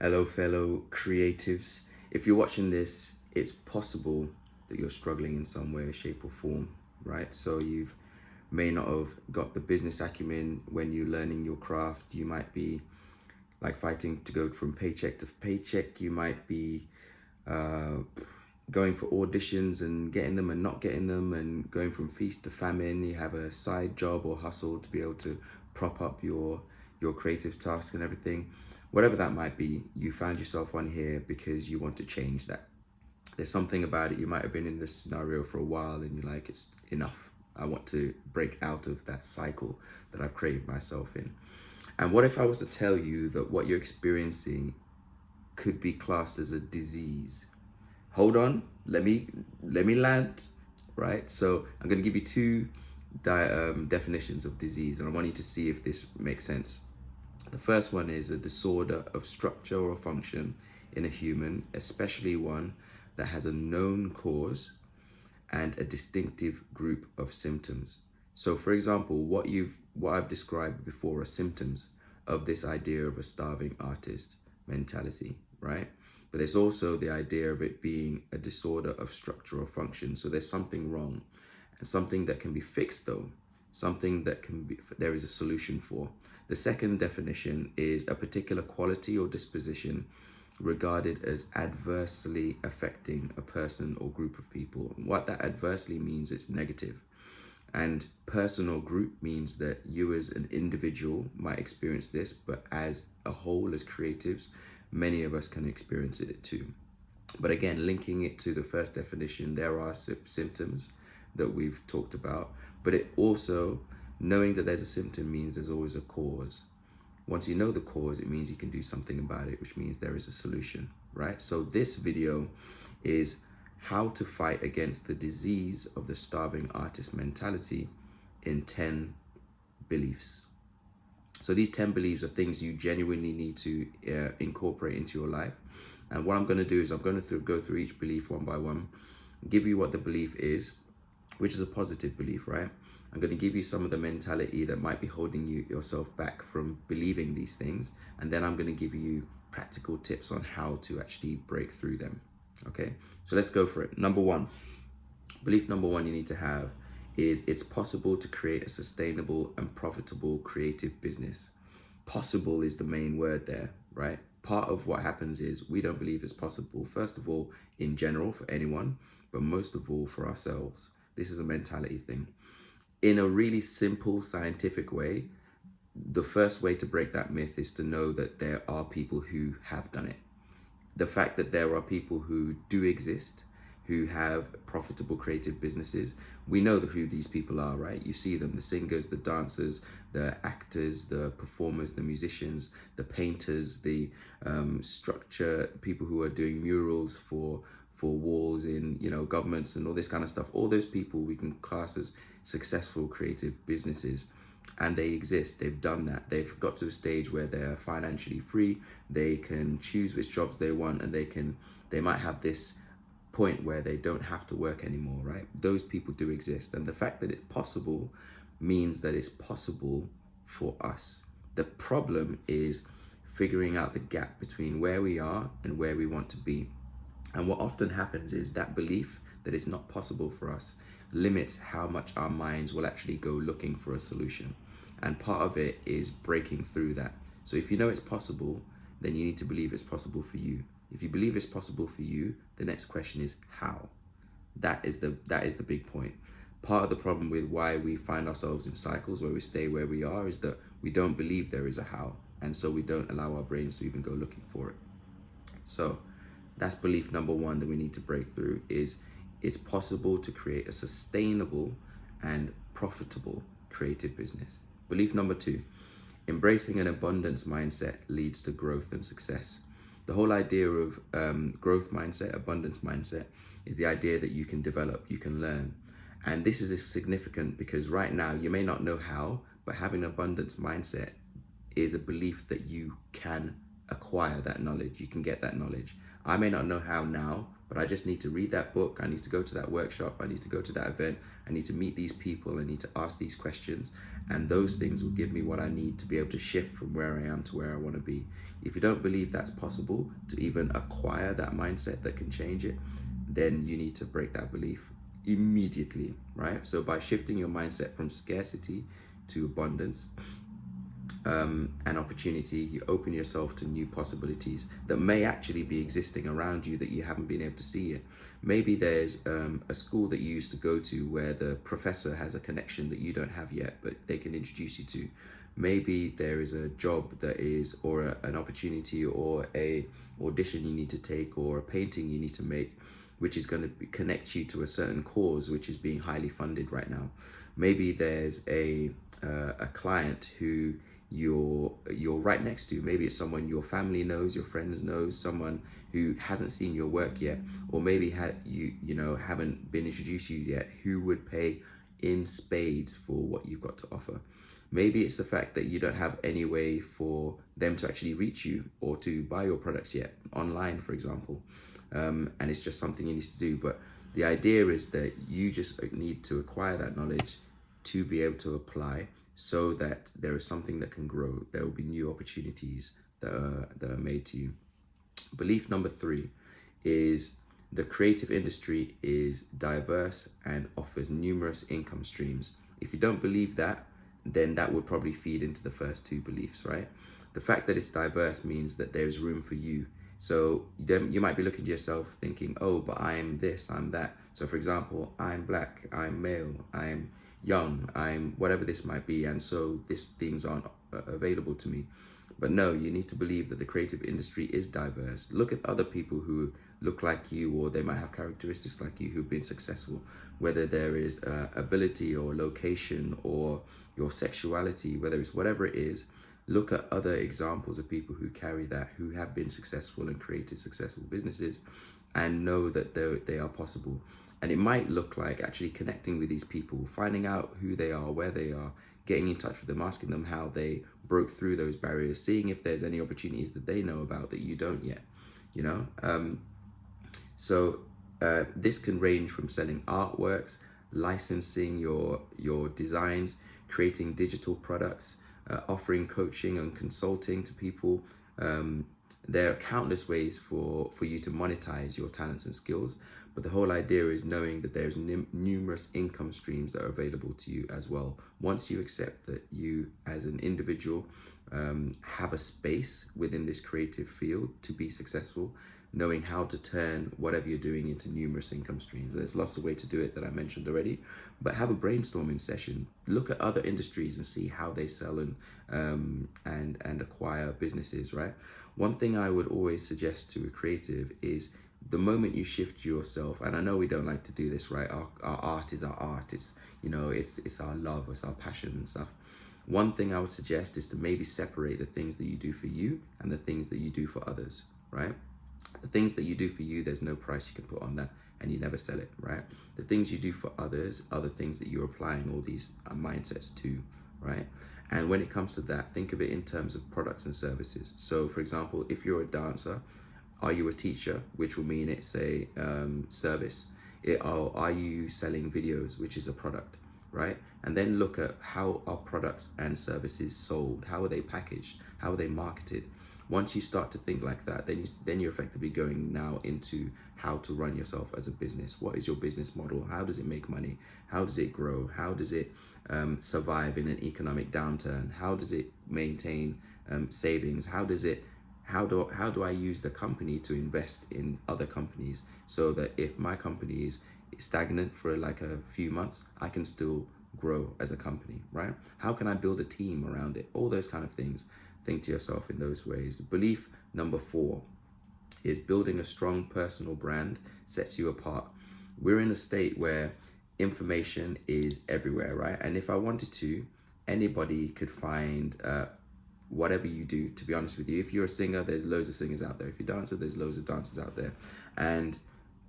Hello, fellow creatives. If you're watching this, it's possible that you're struggling in some way, shape, or form, right? So you've may not have got the business acumen when you're learning your craft. You might be like fighting to go from paycheck to paycheck. You might be uh, going for auditions and getting them and not getting them, and going from feast to famine. You have a side job or hustle to be able to prop up your creative task and everything. Whatever that might be, you found yourself on here because you want to change that. There's something about it. You might have been in this scenario for a while and you're like, it's enough. I want to break out of that cycle that I've created myself in. And what if I was to tell you that what you're experiencing could be classed as a disease? Hold on, let me land, right? So I'm going to give you two definitions of disease, and I want you to see if this makes sense. The first one is a disorder of structure or function in a human, especially one that has a known cause and a distinctive group of symptoms. So, for example, what I've described before are symptoms of this idea of a starving artist mentality, right? But there's also the idea of it being a disorder of structure or function. So there's something wrong, and something that can be fixed though, something that can be there is a solution for. The second definition is a particular quality or disposition regarded as adversely affecting a person or group of people. What that adversely means, it's negative. And person or group means that you as an individual might experience this, but as a whole, as creatives, many of us can experience it too. But again, linking it to the first definition, there are symptoms that we've talked about, but it also, knowing that there's a symptom means there's always a cause. Once you know the cause, it means you can do something about it, which means there is a solution, right? So this video is how to fight against the disease of the starving artist mentality in 10 beliefs. So these 10 beliefs are things you genuinely need to incorporate into your life. And what I'm going to do is I'm going to go through each belief one by one, give you what the belief is, which is a positive belief, right? I'm going to give you some of the mentality that might be holding yourself back from believing these things. And then I'm going to give you practical tips on how to actually break through them. Okay, so let's go for it. Number one, belief number one you need to have is it's possible to create a sustainable and profitable creative business. Possible is the main word there, right? Part of what happens is we don't believe it's possible, first of all, in general for anyone, but most of all for ourselves. This is a mentality thing. In a really simple scientific way, the first way to break that myth is to know that there are people who have done it. The fact that there are people who do exist, who have profitable creative businesses, we know who these people are, right? You see them, the singers, the dancers, the actors, the performers, the musicians, the painters, the structure, people who are doing murals for walls in, governments and all this kind of stuff. All those people we can class as successful creative businesses, and they exist. They've done that. They've got to a stage where they're financially free. They can choose which jobs they want, and they might have this point where they don't have to work anymore, right? Those people do exist, and the fact that it's possible means that it's possible for us. The problem is figuring out the gap between where we are and where we want to be. And what often happens is that belief that it's not possible for us limits how much our minds will actually go looking for a solution. And part of it is breaking through that. So if you know it's possible, then you need to believe it's possible for you. If you believe it's possible for you, the next question is how. That is the big point. Part of the problem with why we find ourselves in cycles where we stay where we are is that we don't believe there is a how. And so we don't allow our brains to even go looking for it. So that's belief number one that we need to break through is it's possible to create a sustainable and profitable creative business. Belief number two, embracing an abundance mindset leads to growth and success. The whole idea of growth mindset, abundance mindset, is the idea that you can develop, you can learn. And this is significant because right now you may not know how, but having an abundance mindset is a belief that you can acquire that knowledge, you can get that knowledge. I may not know how now, but I just need to read that book. I need to go to that workshop. I need to go to that event. I need to meet these people. I need to ask these questions. And those things will give me what I need to be able to shift from where I am to where I want to be. If you don't believe that's possible to even acquire that mindset that can change it, then you need to break that belief immediately, right? So by shifting your mindset from scarcity to abundance, and opportunity, you open yourself to new possibilities that may actually be existing around you that you haven't been able to see yet. Maybe there's a school that you used to go to where the professor has a connection that you don't have yet, but they can introduce you to. Maybe there is a job that is, or an opportunity, or a audition you need to take, or a painting you need to make, which is going to connect you to a certain cause which is being highly funded right now. Maybe there's a client who you're right next to. Maybe it's someone your family knows, your friends knows, someone who hasn't seen your work yet, or maybe haven't been introduced to you yet, who would pay in spades for what you've got to offer. Maybe it's the fact that you don't have any way for them to actually reach you or to buy your products yet, online, for example. And it's just something you need to do. But the idea is that you just need to acquire that knowledge to be able to apply, so that there is something that can grow. There will be new opportunities that are made to you. Belief number 3 is the creative industry is diverse and offers numerous income streams. If you don't believe that, then that would probably feed into the first 2 beliefs, right? The fact that it's diverse means that there's room for you. So then you might be looking to yourself thinking, oh, but I'm this, I'm that. So for example, I'm black, I'm male, I'm young, I'm whatever this might be, and so these things aren't available to me. But no, you need to believe that the creative industry is diverse. Look at other people who look like you, or they might have characteristics like you, who've been successful, whether there is ability or location or your sexuality, whether it's whatever it is. Look at other examples of people who carry that, who have been successful and created successful businesses, and know that they are possible. And it might look like actually connecting with these people, finding out who they are, where they are, getting in touch with them, asking them how they broke through those barriers, seeing if there's any opportunities that they know about that you don't yet, you know? This can range from selling artworks, licensing your designs, creating digital products, offering coaching and consulting to people. There are countless ways for you to monetize your talents and skills, but the whole idea is knowing that there's numerous income streams that are available to you as well. Once you accept that you as an individual have a space within this creative field to be successful, knowing how to turn whatever you're doing into numerous income streams. There's lots of ways to do it that I mentioned already, but have a brainstorming session. Look at other industries and see how they sell and acquire businesses, right? One thing I would always suggest to a creative is the moment you shift yourself, and I know we don't like to do this, right? Our art is our art. It's, it's our love, it's our passion and stuff. One thing I would suggest is to maybe separate the things that you do for you and the things that you do for others, right? The things that you do for you, there's no price you can put on that, and you never sell it, right? The things you do for others are the things that you're applying all these mindsets to, right? And when it comes to that, think of it in terms of products and services. So for example, if you're a dancer, are you a teacher, which will mean it's a service? Are you selling videos, which is a product, right? And then look at how are products and services sold? How are they packaged? How are they marketed? Once you start to think like that, then you're effectively going now into how to run yourself as a business. What is your business model? How does it make money? How does it grow? How does it survive in an economic downturn? How does it maintain savings? How do I use the company to invest in other companies, so that if my company is stagnant for like a few months, I can still grow as a company, right? How can I build a team around it? All those kind of things. Think to yourself in those ways. Belief number 4 is building a strong personal brand sets you apart. We're in a state where information is everywhere, right? And if I wanted to, anybody could find whatever you do, to be honest with you. If you're a singer, there's loads of singers out there. If you're a dancer, there's loads of dancers out there. And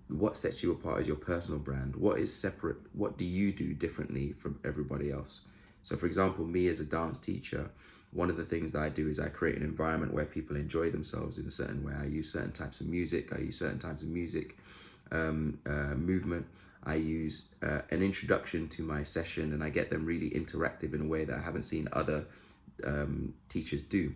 what sets you apart is your personal brand. What is separate? What do you do differently from everybody else? So for example, me as a dance teacher, one of the things that I do is I create an environment where people enjoy themselves in a certain way. I use certain types of music. movement. I use an introduction to my session, and I get them really interactive in a way that I haven't seen other teachers do.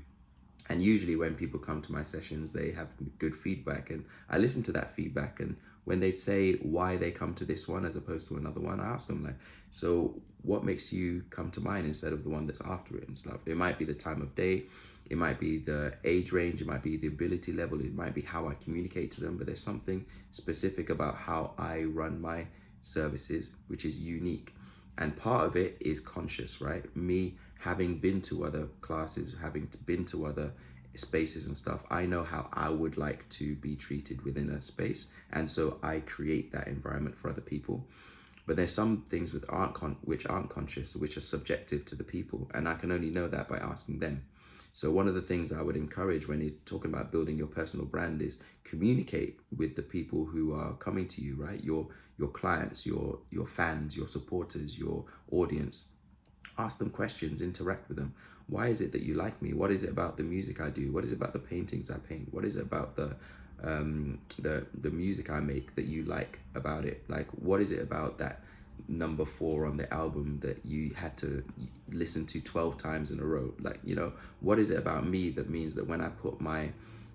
And usually when people come to my sessions, they have good feedback, and I listen to that feedback. And when they say why they come to this one as opposed to another one, I ask them, like, so what makes you come to mine instead of the one that's after it and stuff? It might be the time of day, it might be the age range, it might be the ability level, it might be how I communicate to them, but there's something specific about how I run my services which is unique. And part of it is conscious, right? Me having been to other classes, having been to other spaces and stuff, I know how I would like to be treated within a space, and so I create that environment for other people. But there's some things which aren't conscious, which are subjective to the people, and I can only know that by asking them. So one of the things I would encourage when you're talking about building your personal brand is communicate with the people who are coming to you, right? Your clients, your fans, your supporters, your audience. Ask them questions, interact with them. Why is it that you like me? What is it about the music I do? What is it about the paintings I paint? What is it about the music I make that you like about it? Like, what is it about that number 4 on the album that you had to listen to 12 times in a row? Like, what is it about me that means that when I put my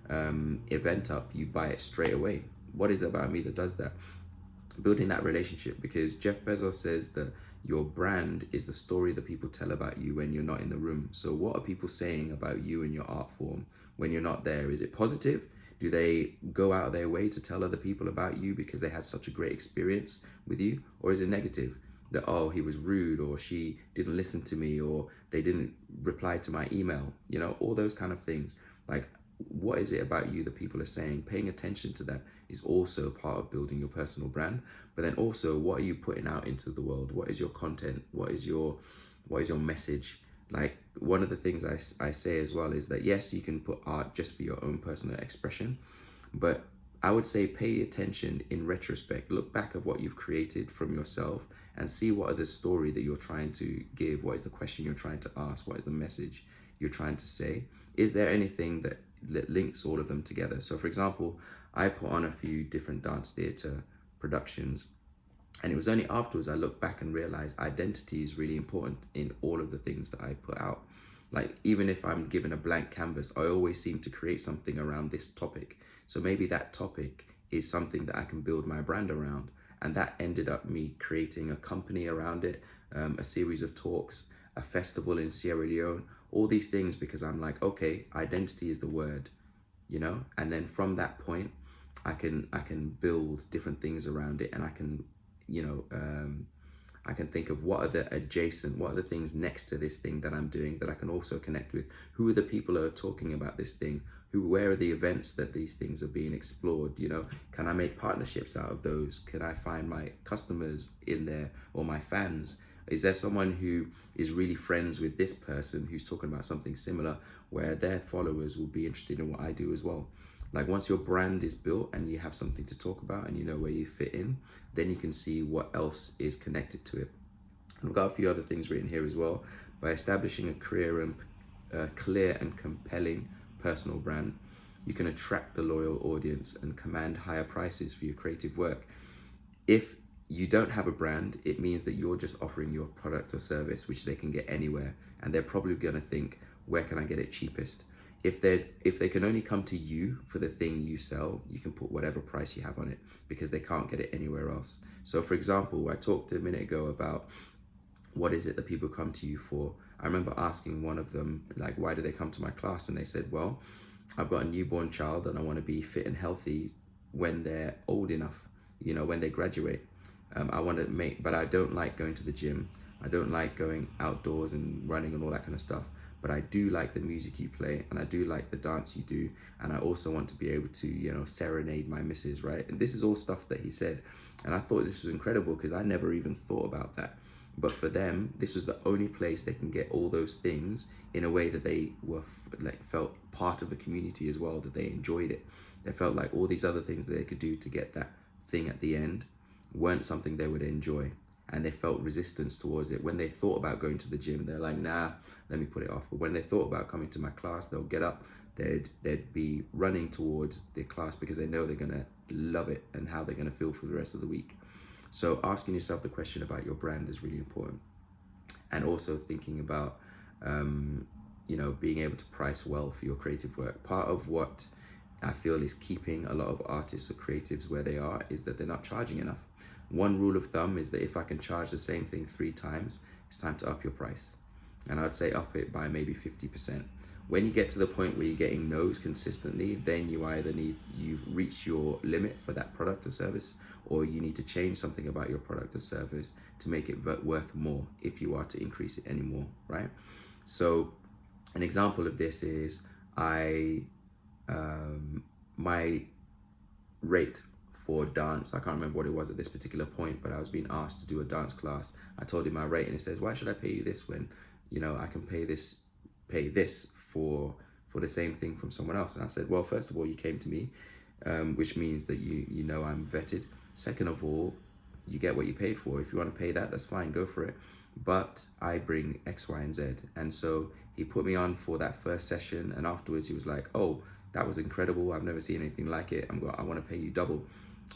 event up, you buy it straight away? What is it about me that does that? Building that relationship, because Jeff Bezos says that your brand is the story that people tell about you when you're not in the room. So what are people saying about you and your art form when you're not there? Is it positive? Do they go out of their way to tell other people about you because they had such a great experience with you? Or is it negative? That, oh, he was rude, or she didn't listen to me, or they didn't reply to my email, all those kind of things. Like, what is it about you that people are saying? Paying attention to that is also part of building your personal brand. But then also, what are you putting out into the world? What is your content? What is your message? Like, one of the things I say as well is that, yes, you can put art just for your own personal expression, but I would say pay attention in retrospect. Look back at what you've created from yourself and see what are the story that you're trying to give. What is the question you're trying to ask? What is the message you're trying to say? Is there anything that links all of them together? So for example, I put on a few different dance theatre productions, and it was only afterwards I looked back and realized identity is really important in all of the things that I put out. Like, even if I'm given a blank canvas, I always seem to create something around this topic. So maybe that topic is something that I can build my brand around. And that ended up me creating a company around it, a series of talks, a festival in Sierra Leone, all these things, because I'm like, okay, identity is the word, and then from that point, I can build different things around it, and I can, I can think of what are the things next to this thing that I'm doing that I can also connect with. Who are the people who are talking about this thing? Where are the events that these things are being explored? Can I make partnerships out of those? Can I find my customers in there, or my fans? Is there someone who is really friends with this person who's talking about something similar, where their followers will be interested in what I do as well? Like, once your brand is built and you have something to talk about and you know where you fit in, then you can see what else is connected to it. And I've got a few other things written here as well. By establishing a clear and compelling personal brand, you can attract the loyal audience and command higher prices for your creative work. If you don't have a brand, it means that you're just offering your product or service, which they can get anywhere, and they're probably going to think, where can I get it cheapest? If they can only come to you for the thing you sell, you can put whatever price you have on it, because they can't get it anywhere else. So for example, I talked a minute ago about what is it that people come to you for. I remember asking one of them, like, why do they come to my class? And they said, well, I've got a newborn child and I want to be fit and healthy when they're old enough, when they graduate. But I don't like going to the gym. I don't like going outdoors and running and all that kind of stuff. But I do like the music you play, and I do like the dance you do. And I also want to be able to, serenade my missus, right? And this is all stuff that he said. And I thought this was incredible, because I never even thought about that. But for them, this was the only place they can get all those things in a way that they were felt part of a community as well, that they enjoyed it. They felt like all these other things that they could do to get that thing at the end weren't something they would enjoy, and they felt resistance towards it. When they thought about going to the gym, they're like, nah, let me put it off. But when they thought about coming to my class, they'll get up, they'd be running towards their class because they know they're gonna love it and how they're gonna feel for the rest of the week. So asking yourself the question about your brand is really important, and also thinking about being able to price well for your creative work. Part of what I feel is keeping a lot of artists or creatives where they are is that they're not charging enough. One rule of thumb is that if I can charge the same thing 3 times, it's time to up your price. And I'd say up it by maybe 50%. When you get to the point where you're getting no's consistently, then you've reached your limit for that product or service, or you need to change something about your product or service to make it worth more if you are to increase it anymore, right? So an example of this is my rate for dance, I can't remember what it was at this particular point, but I was being asked to do a dance class. I told him my rate and he says, why should I pay you this when I can pay this for the same thing from someone else? And I said, well, first of all, you came to me, which means that you know I'm vetted. Second of all, you get what you paid for. If you want to pay that, that's fine, go for it. But I bring X, Y, and Z. And so he put me on for that first session, and afterwards he was like, oh, that was incredible. I've never seen anything like it. I want to pay you double.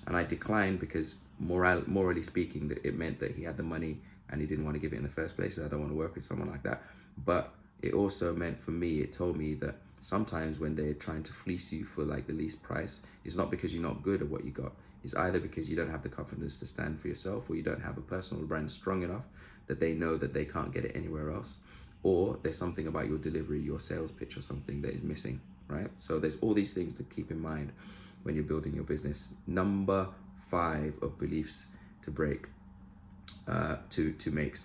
And I declined because morally speaking, that it meant that he had the money and he didn't want to give it in the first place. And I don't want to work with someone like that. But it also meant for me, it told me that sometimes when they're trying to fleece you for like the least price, it's not because you're not good at what you got. It's either because you don't have the confidence to stand for yourself, or you don't have a personal brand strong enough that they know that they can't get it anywhere else, or there's something about your delivery, your sales pitch or something that is missing, right? So there's all these things to keep in mind when you're building your business. Number 5 of beliefs to break, to make,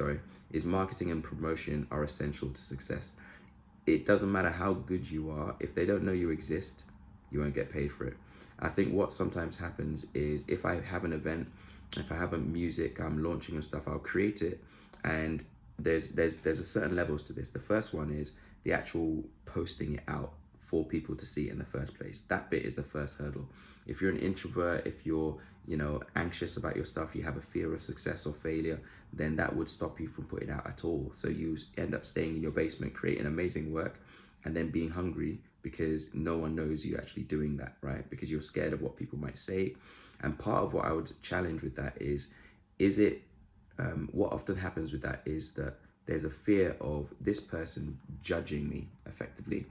is marketing and promotion are essential to success. It doesn't matter how good you are, if they don't know you exist, you won't get paid for it. I think what sometimes happens is if I have an event, if I have a music I'm launching and stuff, I'll create it, and there's a certain levels to this. The first one is the actual posting it out for people to see in the first place. That bit is the first hurdle. If you're an introvert, if you're anxious about your stuff, you have a fear of success or failure, then that would stop you from putting out at all. So you end up staying in your basement, creating amazing work, and then being hungry because no one knows you actually doing that, right? Because you're scared of what people might say. And part of what I would challenge with that is it, what often happens with that is that there's a fear of this person judging me effectively.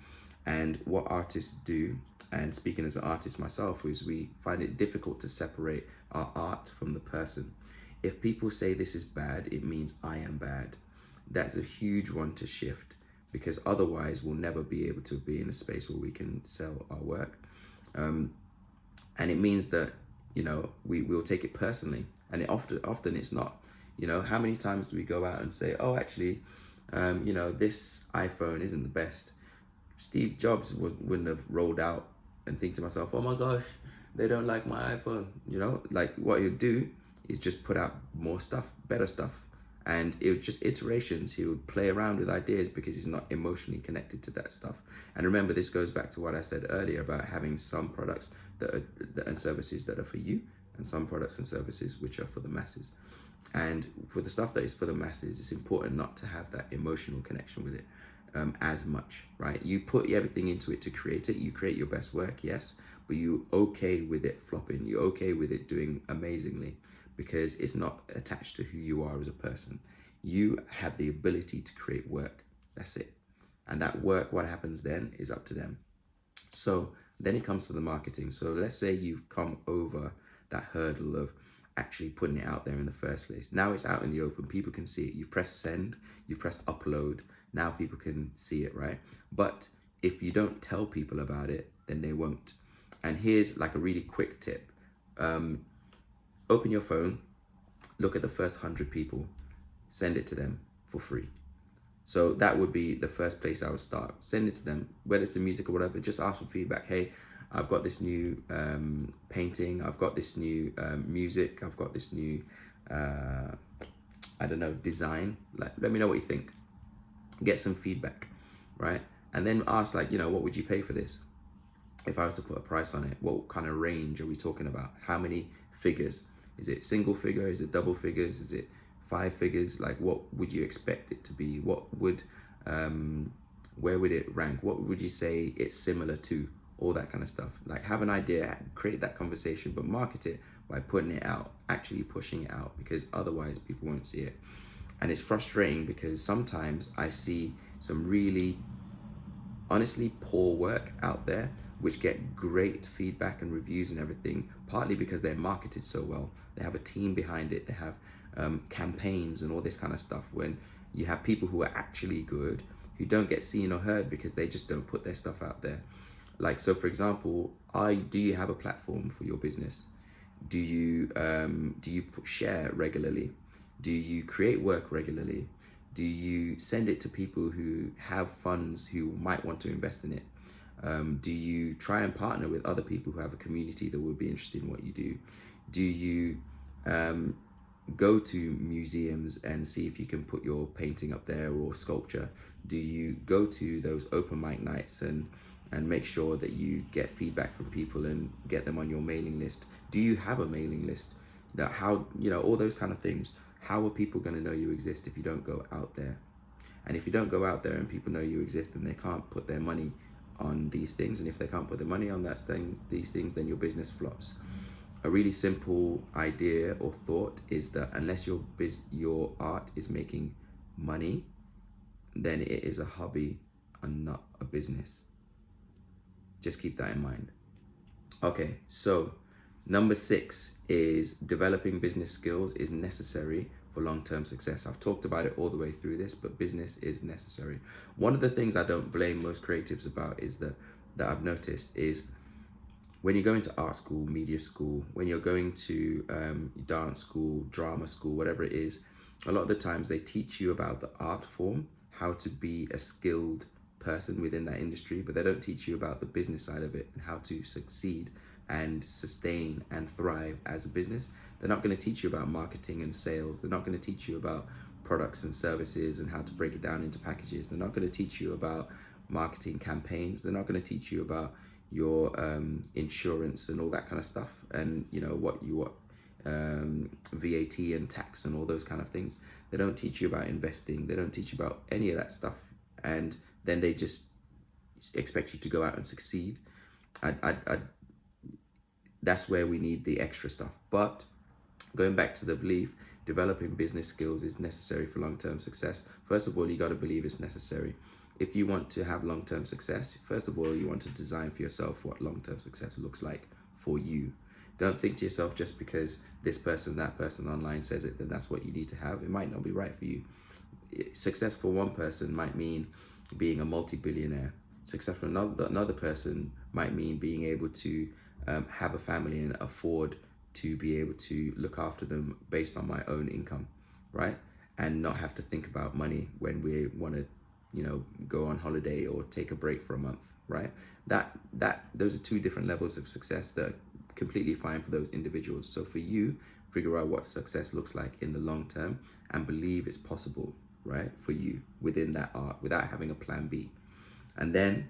And what artists do, and speaking as an artist myself, is we find it difficult to separate our art from the person. If people say this is bad, it means I am bad. That's a huge one to shift, because otherwise we'll never be able to be in a space where we can sell our work. And it means that, we'll take it personally. And it often it's not. How many times do we go out and say, oh, actually, this iPhone isn't the best. Steve Jobs wouldn't have rolled out and think to myself, oh my gosh, they don't like my iPhone. Like what he'll do is just put out more stuff, better stuff. And it was just iterations. He would play around with ideas because he's not emotionally connected to that stuff. And remember, this goes back to what I said earlier about having some products and services that are for you, and some products and services which are for the masses. And for the stuff that is for the masses, it's important not to have that emotional connection with it as much, right? You put everything into it to create it. You create your best work, yes, but you're okay with it flopping. You're okay with it doing amazingly because it's not attached to who you are as a person. You have the ability to create work. That's it. And that work, what happens then is up to them. So then it comes to the marketing. So let's say you've come over that hurdle of actually putting it out there in the first place. Now it's out in the open. People can see it. You've pressed send, you press upload. Now people can see it, right? But if you don't tell people about it, then they won't. And here's like a really quick tip. Open your phone, look at the first 100 people, send it to them for free. So that would be the first place I would start. Send it to them, whether it's the music or whatever, just ask for feedback. Hey, I've got this new painting, I've got this new music, I've got this new, design. Like, let me know what you think. Get some feedback, right? And then ask what would you pay for this? If I was to put a price on it, what kind of range are we talking about? How many figures? Is it single figure? Is it double figures? Is it 5 figures? Like, what would you expect it to be? What would Where would it rank? What would you say it's similar to? All that kind of stuff. Like, have an idea, create that conversation, but market it by putting it out, actually pushing it out, because otherwise people won't see it. And it's frustrating because sometimes I see some really honestly poor work out there which get great feedback and reviews and everything, partly because they're marketed so well. They have a team behind it, they have campaigns and all this kind of stuff. When you have people who are actually good who don't get seen or heard because they just don't put their stuff out there. Like, so for example, do you have a platform for your business? Do you share regularly? Do you create work regularly? Do you send it to people who have funds who might want to invest in it? Do you try and partner with other people who have a community that would be interested in what you do? Do you go to museums and see if you can put your painting up there or sculpture? Do you go to those open mic nights and make sure that you get feedback from people and get them on your mailing list? Do you have a mailing list? That how, all those kind of things. How are people going to know you exist if you don't go out there? And if you don't go out there and people know you exist, then they can't put their money on these things. And if they can't put their money on these things, then your business flops. A really simple idea or thought is that unless your art is making money, then it is a hobby and not a business. Just keep that in mind. Okay, so number 6 is developing business skills is necessary for long-term success. I've talked about it all the way through this, but business is necessary. One of the things I don't blame most creatives about is that I've noticed is when you go into art school, media school, when you're going to dance school, drama school, whatever it is, a lot of the times they teach you about the art form, how to be a skilled person within that industry, but they don't teach you about the business side of it and how to succeed and sustain and thrive as a business. They're not going to teach you about marketing and sales. They're not going to teach you about products and services and how to break it down into packages. They're not going to teach you about marketing campaigns. They're not going to teach you about your insurance and all that kind of stuff, and what VAT and tax and all those kind of things. They don't teach you about investing. They don't teach you about any of that stuff, and then they just expect you to go out and succeed. That's where we need the extra stuff. But going back to the belief, developing business skills is necessary for long-term success. First of all, you got to believe it's necessary. If you want to have long-term success, first of all, you want to design for yourself what long-term success looks like for you. Don't think to yourself, just because this person, that person online says it, then that's what you need to have. It might not be right for you. Success for one person might mean being a multi-billionaire. Success for another person might mean being able to have a family and afford to be able to look after them based on my own income, right? And not have to think about money when we want to go on holiday or take a break for a month, right? Those are two different levels of success that are completely fine for those individuals. So for you, figure out what success looks like in the long term and believe it's possible, right, for you within that art without having a plan B. And then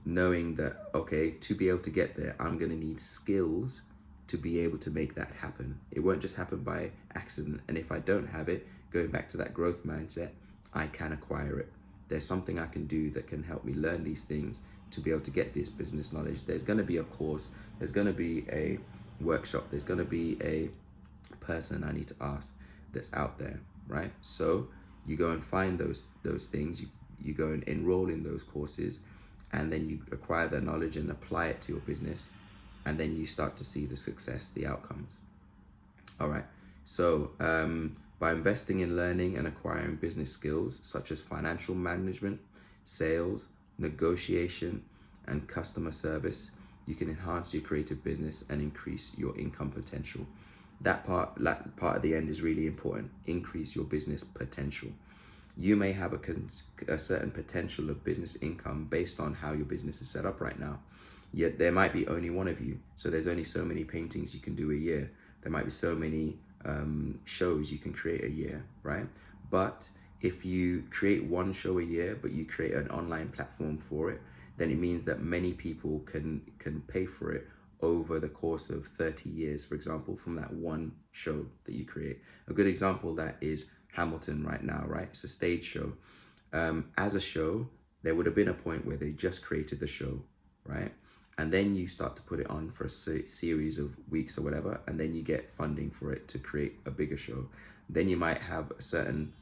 knowing that, okay, to be able to get there, I'm going to need skills to be able to make that happen. It won't just happen by accident. And if I don't have it, going back to that growth mindset, I can acquire it. There's something I can do that can help me learn these things to be able to get this business knowledge. There's going to be a course, there's going to be a workshop, there's going to be a person I need to ask that's out there, right? So you go and find those things, you go and enroll in those courses, and then you acquire that knowledge and apply it to your business, and then you start to see the success, the outcomes. All right, so by investing in learning and acquiring business skills such as financial management, sales, negotiation, and customer service, you can enhance your creative business and increase your income potential. That part at the end is really important. Increase your business potential. You may have a certain potential of business income based on how your business is set up right now. Yet there might be only one of you. So there's only so many paintings you can do a year. There might be so many shows you can create a year, right? But if you create one show a year, but you create an online platform for it, then it means that many people can pay for it over the course of 30 years, for example, from that one show that you create. A good example of that is Hamilton right now, right? It's a stage show. As a show, there would have been a point where they just created the show, right? And then you start to put it on for a series of weeks or whatever, and then you get funding for it to create a bigger show. Then you might have a certain,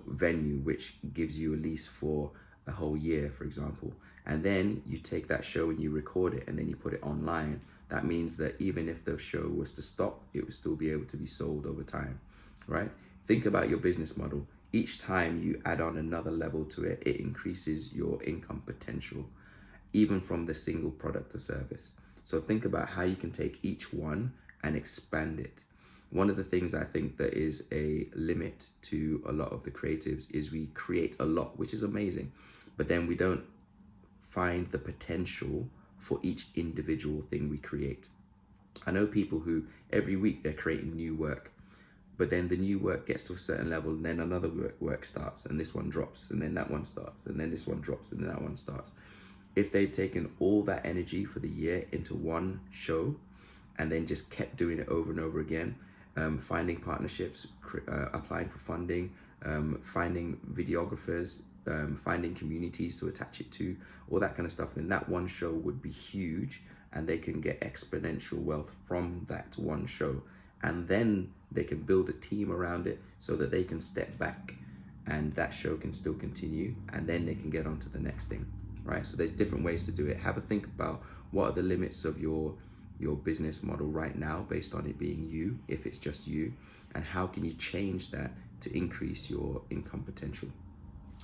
venue which gives you a lease for a whole year, for example. And then you take that show and you record it and then you put it online. That means that even if the show was to stop, it would still be able to be sold over time, right? Think about your business model. Each time you add on another level to it, it increases your income potential, even from the single product or service. So think about how you can take each one and expand it. One of the things I think that is a limit to a lot of the creatives is we create a lot, which is amazing, but then we don't find the potential for each individual thing we create. I know people who every week they're creating new work, but then the new work gets to a certain level and then another work starts and this one drops and then that one starts and then this one drops and then that one starts. If they'd taken all that energy for the year into one show and then just kept doing it over and over again, finding partnerships, applying for funding, finding videographers, finding communities to attach it to, all that kind of stuff, then that one show would be huge and they can get exponential wealth from that one show. And then they can build a team around it so that they can step back and that show can still continue and then they can get on to the next thing, right? So there's different ways to do it. Have a think about what are the limits of your business model right now based on it being you, if it's just you, and how can you change that to increase your income potential.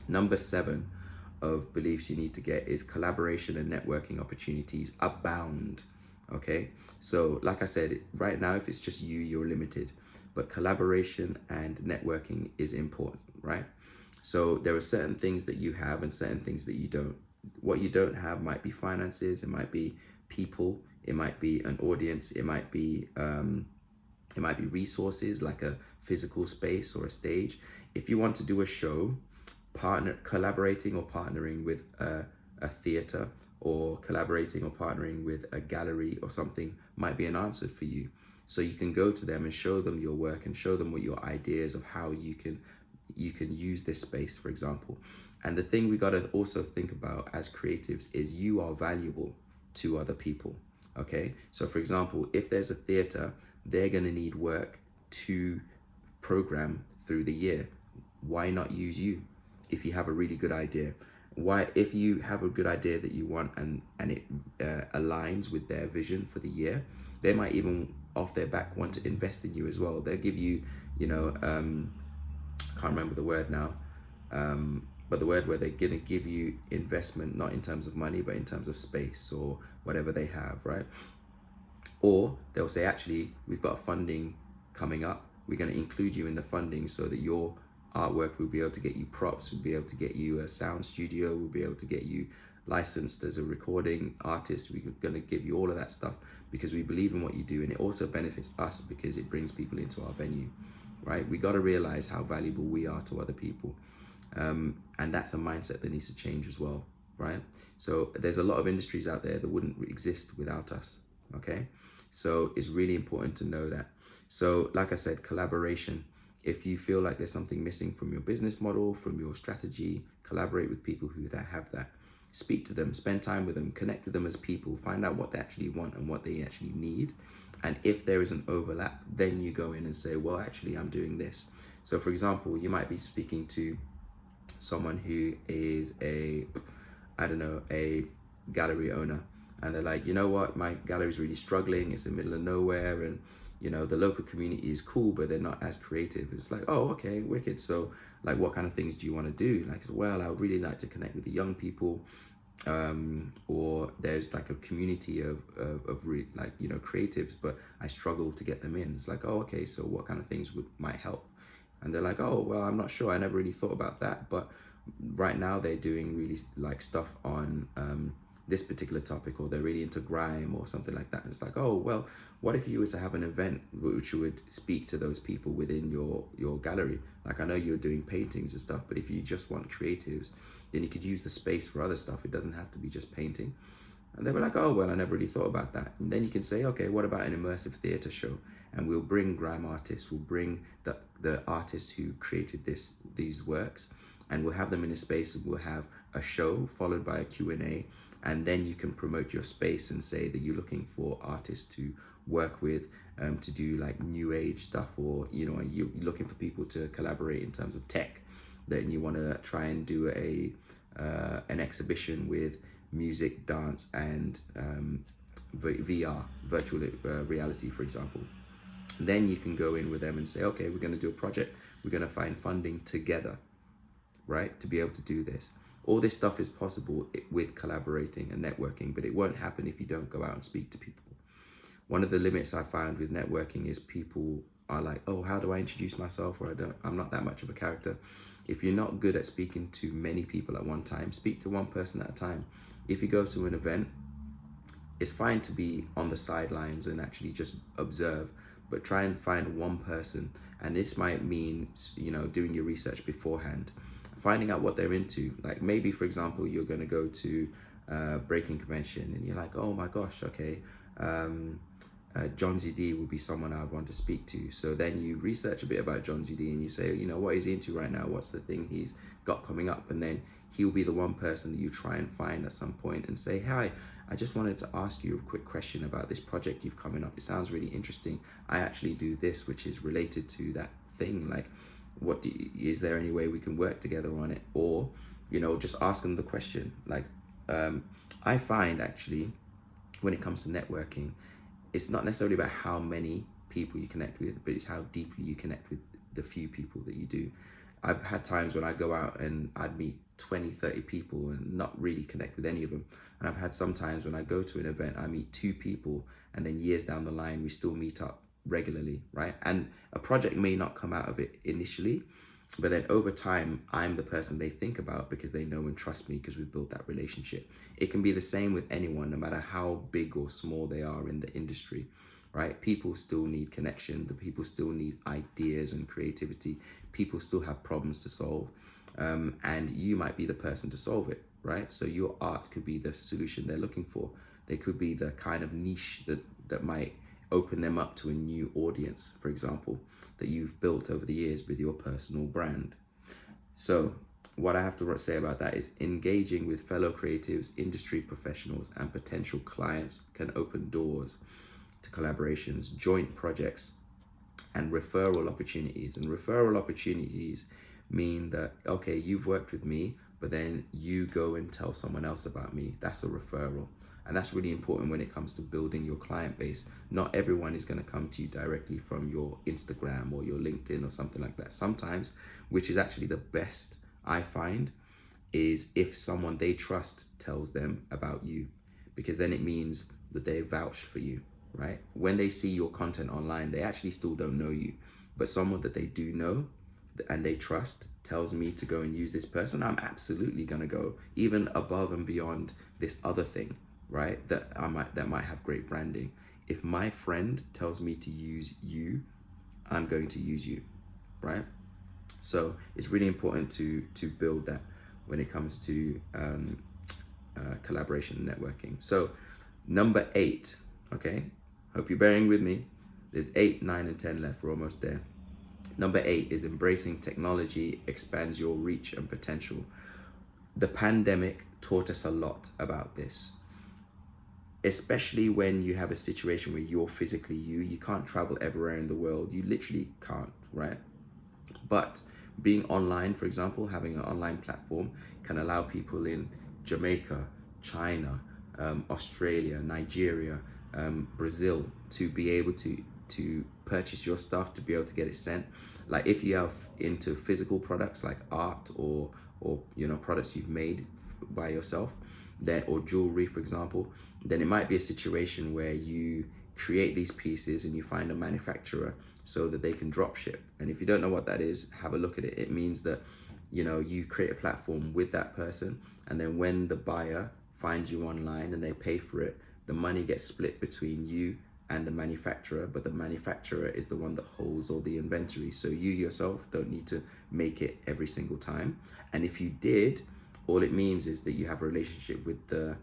Number 7 of beliefs you need to get is collaboration and networking opportunities abound. Okay, so like I said, right now if it's just you, you're limited, but collaboration and networking is important, right? So there are certain things that you have and certain things that you don't. What you don't have might be finances, it might be people, it might be an audience, it might be resources like a physical space or a stage. If you want to do a show, collaborating or partnering with a theater or collaborating or partnering with a gallery or something might be an answer for you. So you can go to them and show them your work and show them what your ideas of how you can use this space, for example. And the thing we got to also think about as creatives is you are valuable to other people. Okay, so for example, if there's a theater, they're going to need work to program through the year. Why not use you if you have a really good idea? Why, if you have a good idea that you want and it aligns with their vision for the year, they might even off their back want to invest in you as well. They'll give you, can't remember the word now, but the word where they're gonna give you investment, not in terms of money, but in terms of space or whatever they have, right? Or they'll say, actually, we've got funding coming up. We're gonna include you in the funding so that your artwork will be able to get you props, we'll be able to get you a sound studio, we'll be able to get you licensed as a recording artist. We're going to give you all of that stuff because we believe in what you do, and it also benefits us because it brings people into our venue, right? We got to realize how valuable we are to other people, and that's a mindset that needs to change as well, right? So there's a lot of industries out there that wouldn't exist without us, okay? So it's really important to know that. So like I said, collaboration. If you feel like there's something missing from your business model, from your strategy, collaborate with people who have that. Speak to them, spend time with them, connect with them as people, find out what they actually want and what they actually need. And if there is an overlap, then you go in and say, well, actually, I'm doing this. So for example, you might be speaking to someone who is a gallery owner. And they're like, you know what, my gallery's really struggling. It's in the middle of nowhere. And the local community is cool, but they're not as creative. It's like, oh, okay, wicked. So like, what kind of things do you want to do? Like, well, I would really like to connect with the young people. Or there's like a community of creatives, but I struggle to get them in. It's like, oh, okay, so what kind of things might help? And they're like, oh, well, I'm not sure. I never really thought about that. But right now they're doing really like stuff on this particular topic, or they're really into grime or something like that. And it's like, oh, well, what if you were to have an event which would speak to those people within your gallery? Like, I know you're doing paintings and stuff, but if you just want creatives, then you could use the space for other stuff. It doesn't have to be just painting. And they were like, oh, well, I never really thought about that. And then you can say, okay, what about an immersive theater show? And we'll bring grime artists, we'll bring the artists who created these works, and we'll have them in a space, and we'll have a show followed by a Q&A, and then you can promote your space and say that you're looking for artists to work with, to do like new age stuff, or you're looking for people to collaborate in terms of tech. Then you want to try and do an exhibition with music, dance, and VR, virtual reality, for example. Then you can go in with them and say, okay, we're going to do a project. We're going to find funding together, right, to be able to do this. All this stuff is possible with collaborating and networking, but it won't happen if you don't go out and speak to people. One of the limits I find with networking is people are like, oh, how do I introduce myself? Or I'm not that much of a character. If you're not good at speaking to many people at one time, speak to one person at a time. If you go to an event, it's fine to be on the sidelines and actually just observe, but try and find one person. And this might mean, doing your research beforehand, finding out what they're into. Like maybe, for example, you're going to go to a breaking convention and you're like, oh my gosh, okay, John ZD would be someone I'd want to speak to. So then you research a bit about John ZD and you say, what is he into right now? What's the thing he's got coming up? And then he'll be the one person that you try and find at some point and say, hi, I just wanted to ask you a quick question about this project you've coming up. It sounds really interesting. I actually do this, which is related to that thing. Like, is there any way we can work together on it? Or, just ask them the question. Like, I find actually, when it comes to networking, it's not necessarily about how many people you connect with, but it's how deeply you connect with the few people that you do. I've had times when I go out and I'd meet 20, 30 people and not really connect with any of them. And I've had some times when I go to an event, I meet 2 people, and then years down the line, we still meet up regularly, right? And a project may not come out of it initially, but then over time, I'm the person they think about because they know and trust me because we've built that relationship. It can be the same with anyone, no matter how big or small they are in the industry, right? People still need connection. The people still need ideas and creativity. People still have problems to solve. And you might be the person to solve it, right? So your art could be the solution they're looking for. They could be the kind of niche that might open them up to a new audience, for example, that you've built over the years with your personal brand. So what I have to say about that is engaging with fellow creatives, industry professionals, and potential clients can open doors to collaborations, joint projects, and referral opportunities. And referral opportunities mean that, okay, you've worked with me, but then you go and tell someone else about me. That's a referral. And that's really important when it comes to building your client base. Not everyone is going to come to you directly from your Instagram or your LinkedIn or something like that. Sometimes, which is actually the best I find, is if someone they trust tells them about you, because then it means that they vouch for you, right? When they see your content online, they actually still don't know you, but someone that they do know and they trust tells me to go and use this person, I'm absolutely going to go even above and beyond this other thing, right? That might have great branding. If my friend tells me to use you, I'm going to use you, right? So it's really important to build that when it comes to collaboration and networking. So number 8, okay? Hope you're bearing with me. There's 8, 9, and 10 left. We're almost there. Number 8 is embracing technology expands your reach and potential. The pandemic taught us a lot about this, especially when you have a situation where you're physically you can't travel everywhere in the world. You literally can't, right? But being online, for example, having an online platform can allow people in Jamaica, China, Australia, Nigeria, Brazil to be able to purchase your stuff, to be able to get it sent. Like if you have into physical products like art or products you've made by yourself, then, or jewelry, for example, then it might be a situation where you create these pieces and you find a manufacturer so that they can drop ship. And if you don't know what that is, have a look at it. It means that you create a platform with that person, and then when the buyer finds you online and they pay for it, the money gets split between you and the manufacturer, but the manufacturer is the one that holds all the inventory. So you yourself don't need to make it every single time. And if you did, all it means is that you have a relationship with the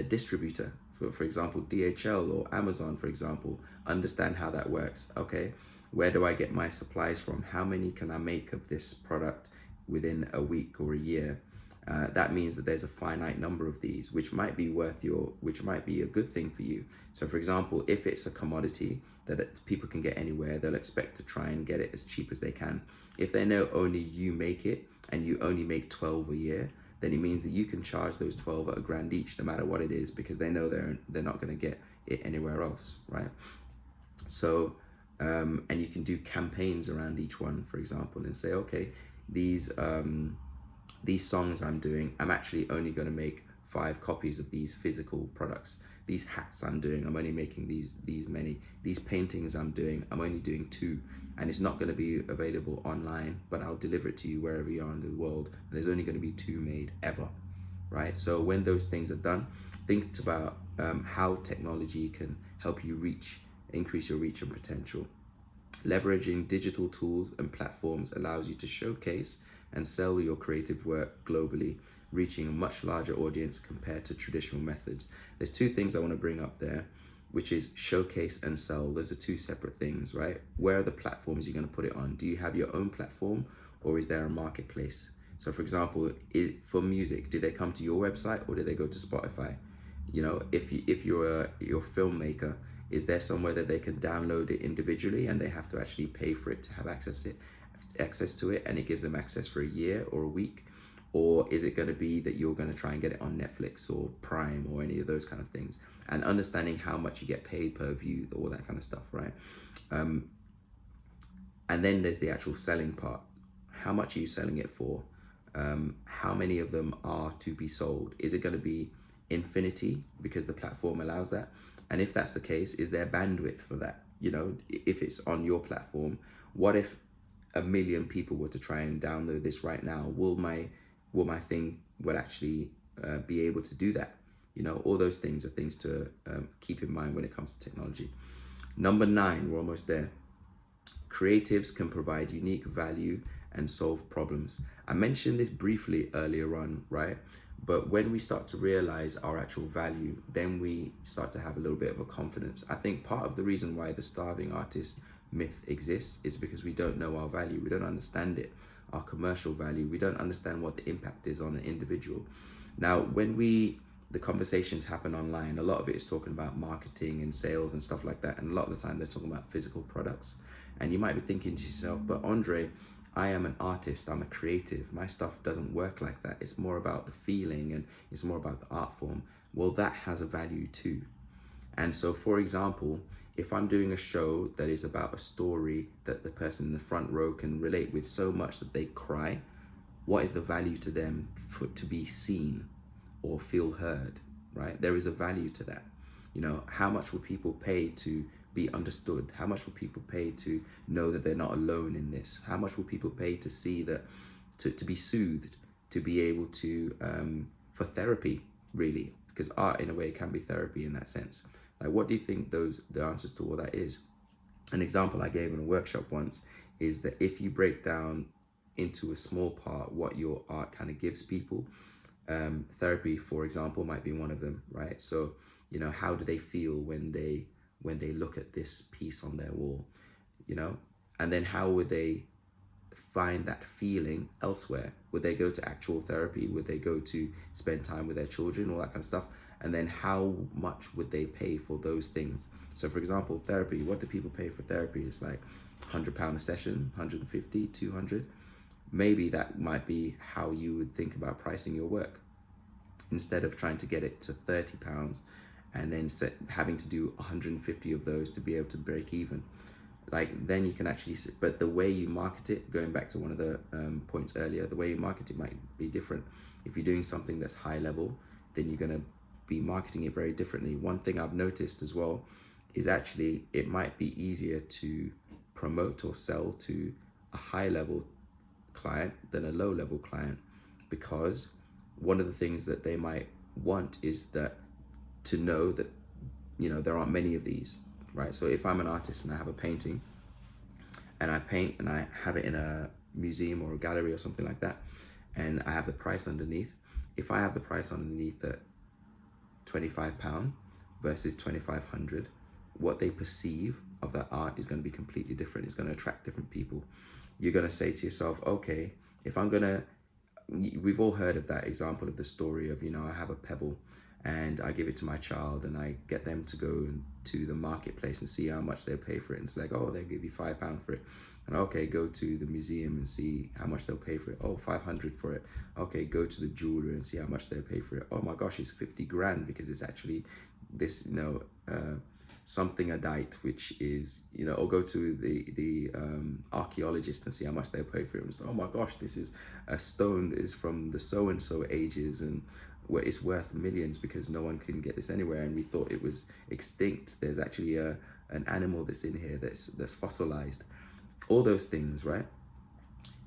distributor. For example, DHL or Amazon, for example, understand how that works. Okay, where do I get my supplies from? How many can I make of this product within a week or a year, that means that there's a finite number of these, which might be which might be a good thing for you. So for example, if it's a commodity that people can get anywhere, they'll expect to try and get it as cheap as they can. If they know only you make it and you only make 12 a year, then it means that you can charge those 12 at $1,000 each, no matter what it is, because they know they're not going to get it anywhere else, right? So, and you can do campaigns around each one, for example, and say, okay, these songs I'm doing, I'm actually only going to make 5 copies of these physical products. These hats I'm doing, I'm only making these many. These paintings I'm doing, I'm only doing 2, and it's not going to be available online, but I'll deliver it to you wherever you are in the world. And there's only going to be 2 made ever, right? So when those things are done, think about how technology can help you increase your reach and potential. Leveraging digital tools and platforms allows you to showcase and sell your creative work globally, reaching a much larger audience compared to traditional methods. There's 2 things I want to bring up there, which is showcase and sell. Those are 2 separate things, right? Where are the platforms you're going to put it on? Do you have your own platform, or is there a marketplace? So for example, for music, do they come to your website or do they go to Spotify? You know, if you're a filmmaker, is there somewhere that they can download it individually and they have to actually pay for it to have access to it, and it gives them access for a year or a week? Or is it going to be that you're going to try and get it on Netflix or Prime or any of those kind of things? And understanding how much you get paid per view, all that kind of stuff, right? And then there's the actual selling part. How much are you selling it for? How many of them are to be sold? Is it going to be infinity because the platform allows that? And if that's the case, is there bandwidth for that? You know, if it's on your platform, what if 1 million people were to try and download this right now? Will my thing actually be able to do that? You know, all those things are things to keep in mind when it comes to technology. Number 9, we're almost there. Creatives can provide unique value and solve problems. I mentioned this briefly earlier on, right? But when we start to realize our actual value, then we start to have a little bit of a confidence. I think part of the reason why the starving artist myth exists is because we don't know our value. We don't understand it, our commercial value. We don't understand what the impact is on an individual. Now, when the conversations happen online, a lot of it is talking about marketing and sales and stuff like that. And a lot of the time they're talking about physical products. And you might be thinking to yourself, but Andre, I am an artist, I'm a creative. My stuff doesn't work like that. It's more about the feeling and it's more about the art form. Well, that has a value too. And so, for example, if I'm doing a show that is about a story that the person in the front row can relate with so much that they cry, what is the value to them to be seen or feel heard, right? There is a value to that. You know, how much will people pay to be understood? How much will people pay to know that they're not alone in this? How much will people pay to see that, to be soothed, to be able to, for therapy, really? Because art in a way can be therapy in that sense. Like, what do you think the answers to all that is? An example I gave in a workshop once is that if you break down into a small part what your art kind of gives people, therapy, for example, might be one of them, right? So, you know, how do they feel when they look at this piece on their wall, you know? And then how would they find that feeling elsewhere? Would they go to actual therapy? Would they go to spend time with their children, all that kind of stuff? And then how much would they pay for those things? So for example, therapy, what do people pay for therapy? It's like £100 a session, 150, 200. Maybe that might be how you would think about pricing your work. Instead of trying to get it to £30 and then having to do 150 of those to be able to break even. Like, then you can actually, but the way you market it, going back to one of the points earlier, the way you market it might be different. If you're doing something that's high level, then you're going to be marketing it very differently. One thing I've noticed as well is actually it might be easier to promote or sell to a high level client than a low level client, because one of the things that they might want is that to know that, you know, there aren't many of these, right? So if I'm an artist and I have a painting and I paint and I have it in a museum or a gallery or something like that, and I have the price underneath, if I have the price underneath at £25 versus 2,500, what they perceive of that art is going to be completely different. It's going to attract different people. You're going to say to yourself, okay, If I'm gonna, we've all heard of that example of the story of, I have a pebble and I give it to my child and I get them to go to the marketplace and see how much they'll pay for it. And it's like, oh, they'll give you £5 for it. And okay, go to the museum and see how much they'll pay for it. Oh, 500 for it. Okay, go to the jeweler and see how much they'll pay for it. Oh my gosh, it's 50 grand because it's actually this, something adite, which is, or go to the archaeologist and see how much they'll pay for it. And so, oh my gosh, this is a stone is from the so and so ages and where it's worth millions because no one can get this anywhere, and we thought it was extinct. There's actually an animal that's in here that's fossilized. All those things, right?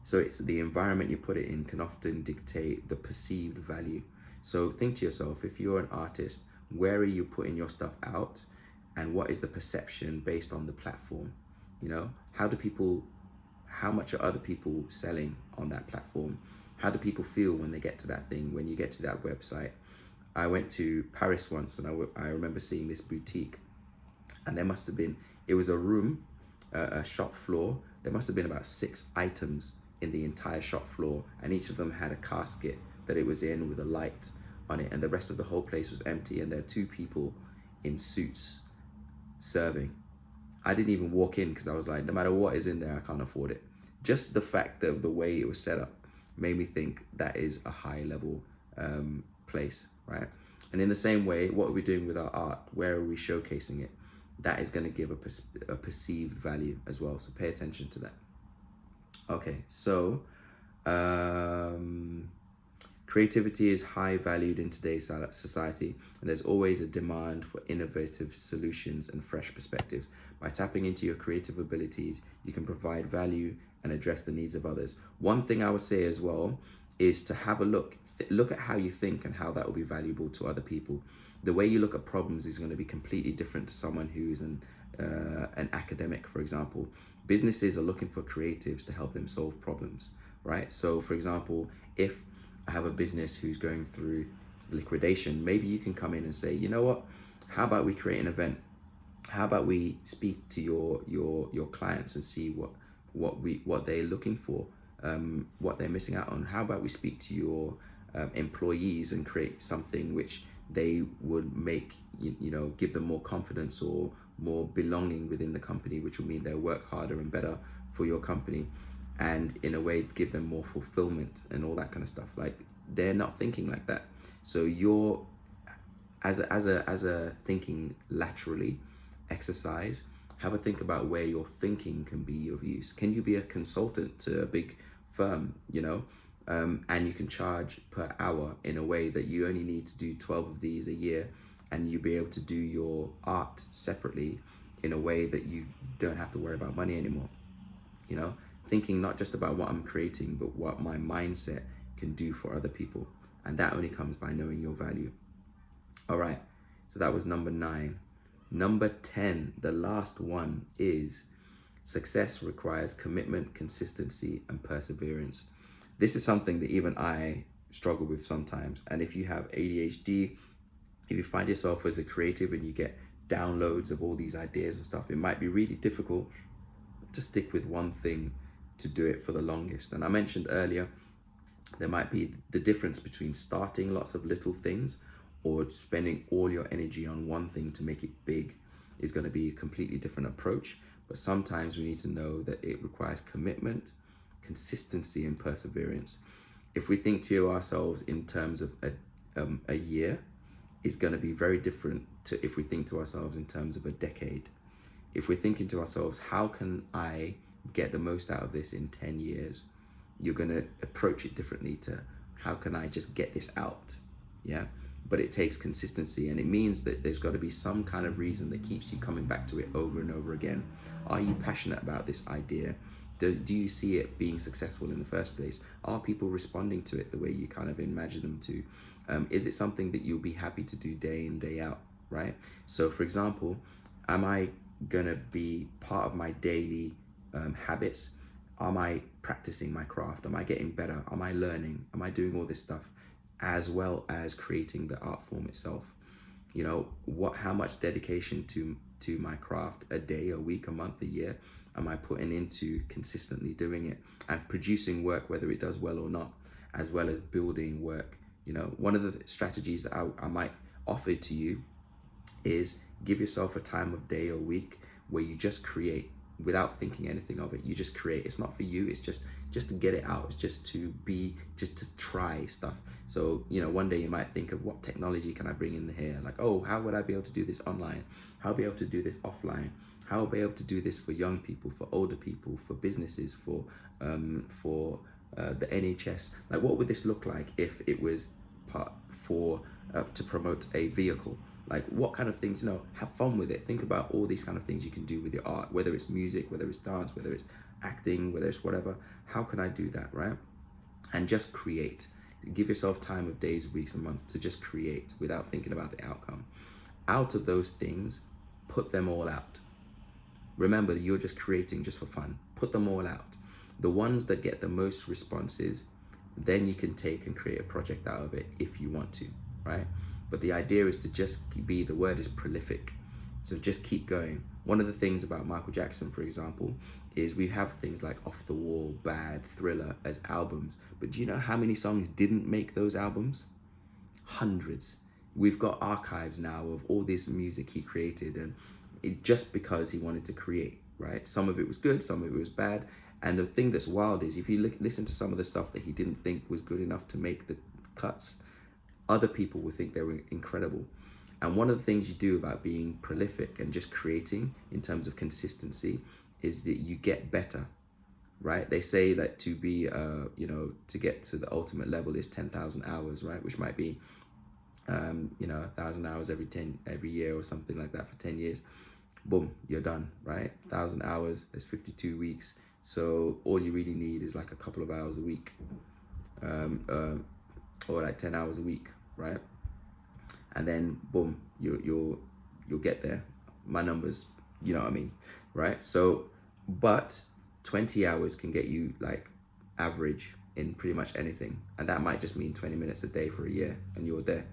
So it's the environment you put it in can often dictate the perceived value. So think to yourself, if you're an artist, where are you putting your stuff out, and what is the perception based on the platform? How much are other people selling on that platform? How do people feel when they get to that thing, when you get to that website? I went to Paris once and I remember seeing this boutique, and it was a room, a shop floor. There must have been about 6 items in the entire shop floor, and each of them had a casket that it was in with a light on it, and the rest of the whole place was empty, and there are 2 people in suits serving. I didn't even walk in because I was like, no matter what is in there, I can't afford it. Just the fact of the way it was set up made me think that is a high level place, right? And in the same way, what are we doing with our art? Where are we showcasing it? That is going to give a perceived value as well. So pay attention to that. Okay, so creativity is high valued in today's society, and there's always a demand for innovative solutions and fresh perspectives. By tapping into your creative abilities, you can provide value and address the needs of others. One thing I would say as well is to have a look at how you think and how that will be valuable to other people. The way you look at problems is going to be completely different to someone who is an academic, for example. Businesses are looking for creatives to help them solve problems, right? So, for example, if I have a business who's going through liquidation, maybe you can come in and say, you know what? How about we create an event? How about we speak to your clients and see what they're looking for, what they're missing out on? How about we speak to your employees and create something which they would make, give them more confidence or more belonging within the company, which will mean they'll work harder and better for your company, and in a way give them more fulfillment and all that kind of stuff. Like, they're not thinking like that. So you're as a thinking laterally exercise, have a think about where your thinking can be of use. Can you be a consultant to a big firm, and you can charge per hour in a way that you only need to do 12 of these a year, and you'll be able to do your art separately in a way that you don't have to worry about money anymore. Thinking not just about what I'm creating, but what my mindset can do for other people. And that only comes by knowing your value. All right, so that was number 9. Number 10, the last one, is success requires commitment, consistency, and perseverance. This is something that even I struggle with sometimes. And if you have ADHD, if you find yourself as a creative and you get downloads of all these ideas and stuff, it might be really difficult to stick with one thing to do it for the longest. And I mentioned earlier, there might be the difference between starting lots of little things or spending all your energy on one thing to make it big is going to be a completely different approach. But sometimes we need to know that it requires commitment, consistency, and perseverance. If we think to ourselves in terms of a year, it's going to be very different to if we think to ourselves in terms of a decade. If we're thinking to ourselves, how can I get the most out of this in 10 years? You're going to approach it differently to how can I just get this out? Yeah. But it takes consistency, and it means that there's got to be some kind of reason that keeps you coming back to it over and over again. Are you passionate about this idea? Do you see it being successful in the first place? Are people responding to it the way you kind of imagine them to? Is it something that you'll be happy to do day in, day out, right? So, for example, am I going to be part of my daily habits? Am I practicing my craft? Am I getting better? Am I learning? Am I doing all this stuff as well as creating the art form itself? How much dedication to my craft, a day, a week, a month, a year, am I putting into consistently doing it and producing work, whether it does well or not, as well as building work. You know, one of the strategies that I might offer to you is give yourself a time of day or week where you just create without thinking anything of it. You just create. It's not for you, it's just to get it out. It's just to try stuff. So, you know, one day you might think of, what technology can I bring in here? Like, oh, how would I be able to do this online? How would I be able to do this offline? How would I be able to do this for young people, for older people, for businesses, for the NHS? Like, what would this look like if it was to promote a vehicle? Like, what kind of things, you know, have fun with it. Think about all these kind of things you can do with your art, whether it's music, whether it's dance, whether it's acting, whether it's whatever. How can I do that, right? And just create. Give yourself time of days, weeks, and months to just create without thinking about the outcome. Out of those things, put them all out. Remember that you're just creating just for fun. Put them all out. The ones that get the most responses, then you can take and create a project out of it if you want to, right? But the idea is to just be, the word is prolific. So just keep going. One of the things about Michael Jackson, for example, is we have things like Off the Wall, Bad, Thriller as albums. But do you know how many songs didn't make those albums? Hundreds. We've got archives now of all this music he created, and just because he wanted to create, right? Some of it was good, some of it was bad. And the thing that's wild is, if you listen to some of the stuff that he didn't think was good enough to make the cuts, other people will think they were incredible. And one of the things you do about being prolific and just creating in terms of consistency is that you get better, right? They say that to be, to get to the ultimate level is 10,000 hours, right? Which might be, 1,000 hours every year or something like that for 10 years. Boom, you're done, right? 1,000 hours, there's 52 weeks. So all you really need is like a couple of hours a week, or like 10 hours a week, right? And then boom, you'll get there. My numbers, you know what I mean, right? So, but 20 hours can get you like average in pretty much anything, and that might just mean 20 minutes a day for a year, and you're there,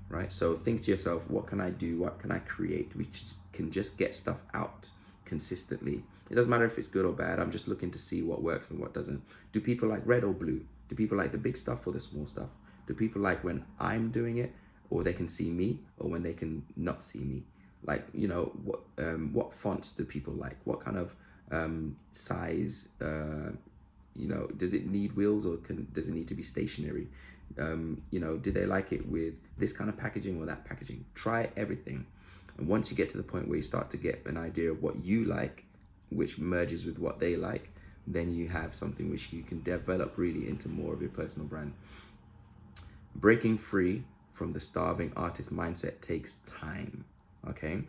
right? So think to yourself, what can I do? What can I create? Which can just get stuff out consistently. It doesn't matter if it's good or bad. I'm just looking to see what works and what doesn't. Do people like red or blue? Do people like the big stuff or the small stuff? Do people like when I'm doing it, or they can see me, or when they can not see me? Like, you know, what fonts do people like? What kind of size? Does it need wheels, or does it need to be stationary? Do they like it with this kind of packaging or that packaging? Try everything. And once you get to the point where you start to get an idea of what you like, which merges with what they like, then you have something which you can develop really into more of your personal brand. Breaking free from the starving artist mindset takes time, okay?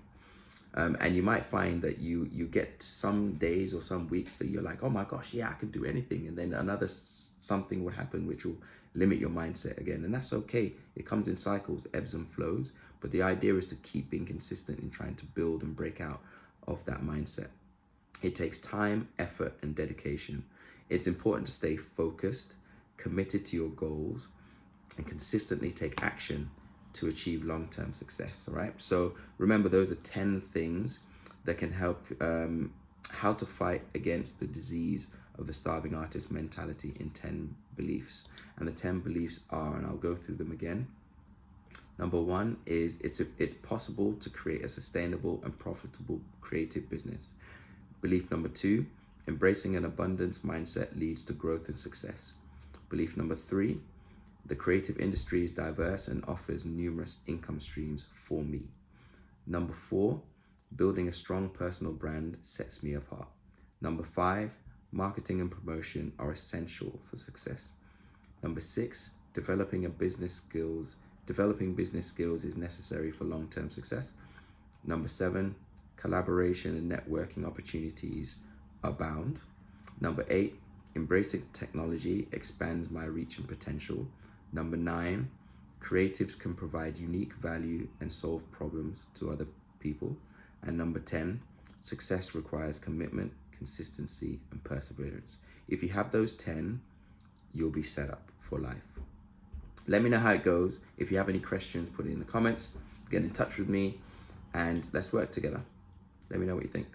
And you might find that you get some days or some weeks that you're like, oh my gosh, yeah, I can do anything. And then another something will happen which will limit your mindset again. And that's okay. It comes in cycles, ebbs and flows. But the idea is to keep being consistent in trying to build and break out of that mindset. It takes time, effort, and dedication. It's important to stay focused, committed to your goals, and consistently take action to achieve long-term success, all right? So remember, those are 10 things that can help how to fight against the disease of the starving artist mentality in 10 beliefs. And the 10 beliefs are, and I'll go through them again. Number one is it's possible to create a sustainable and profitable creative business. Belief number two, embracing an abundance mindset leads to growth and success. Belief number three, the creative industry is diverse and offers numerous income streams for me. Number four, building a strong personal brand sets me apart. Number five, marketing and promotion are essential for success. Number six, developing business skills is necessary for long-term success. Number seven, collaboration and networking opportunities abound. Number eight, embracing technology expands my reach and potential. Number nine, creatives can provide unique value and solve problems to other people. And number 10, success requires commitment, consistency, and perseverance. If you have those 10, you'll be set up for life. Let me know how it goes. If you have any questions, put it in the comments. Get in touch with me and let's work together. Let me know what you think.